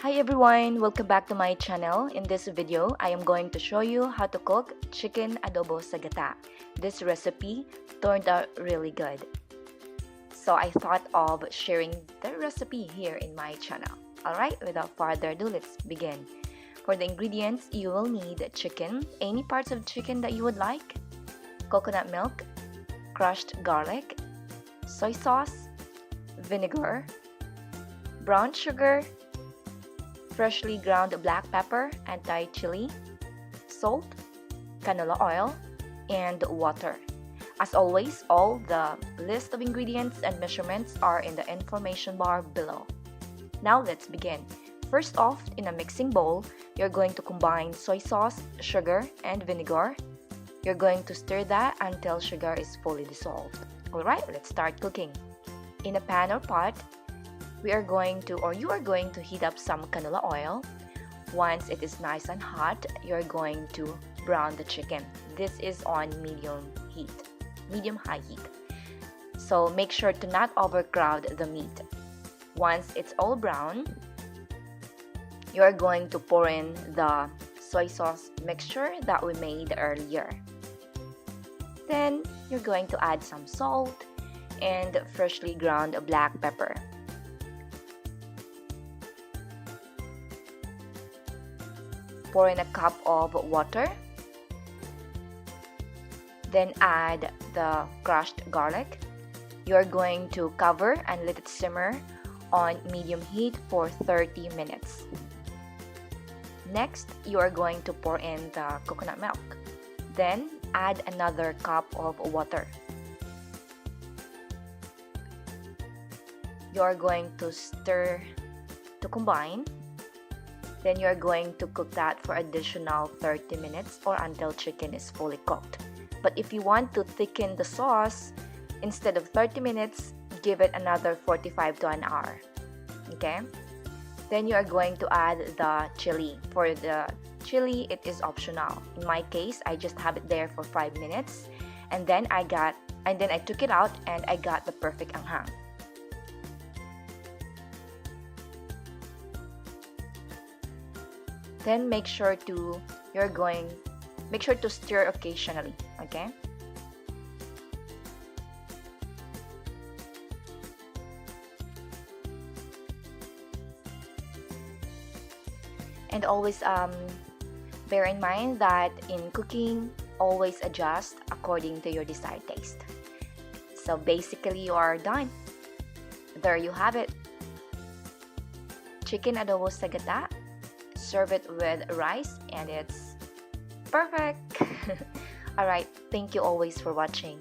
Hi everyone! Welcome back to my channel. In this video, I am going to show you how to cook chicken adobo sa gata. This recipe turned out really good. So I thought of sharing the recipe here in my channel. Alright, without further ado, let's begin. For the ingredients, you will need chicken, any parts of chicken that you would like, coconut milk, crushed garlic, soy sauce, vinegar, brown sugar, freshly ground black pepper, anti-chili, salt, canola oil, and water. As always, all the list of ingredients and measurements are in the information bar below. Now let's begin. First off, in a mixing bowl, you're going to combine soy sauce, sugar, and vinegar. You're going to stir that until sugar is fully dissolved. Alright, let's start cooking. In a pan or pot, you are going to heat up some canola oil. Once it is nice and hot, you're going to brown the chicken. This is on medium-high heat. So make sure to not overcrowd the meat. Once it's all brown, you're going to pour in the soy sauce mixture that we made earlier. Then you're going to add some salt and freshly ground black pepper. Pour in a cup of water. Then add the crushed garlic. You're going to cover and let it simmer on medium heat for 30 minutes. Next, you are going to pour in the coconut milk. Then add another cup of water. You're going to stir to combine. Then you're going to cook that for additional 30 minutes or until chicken is fully cooked. But if you want to thicken the sauce, instead of 30 minutes, give it another 45 to an hour. Okay? Then you are going to add the chili. For the chili, it is optional. In my case, I just have it there for 5 minutes, and then I took it out and I got the perfect anghang. Then make sure to stir occasionally, okay? And always bear in mind that in cooking, always adjust according to your desired taste. So basically, you are done. There you have it. Chicken adobo sa gata. Serve it with rice and it's perfect. Alright, thank you always for watching.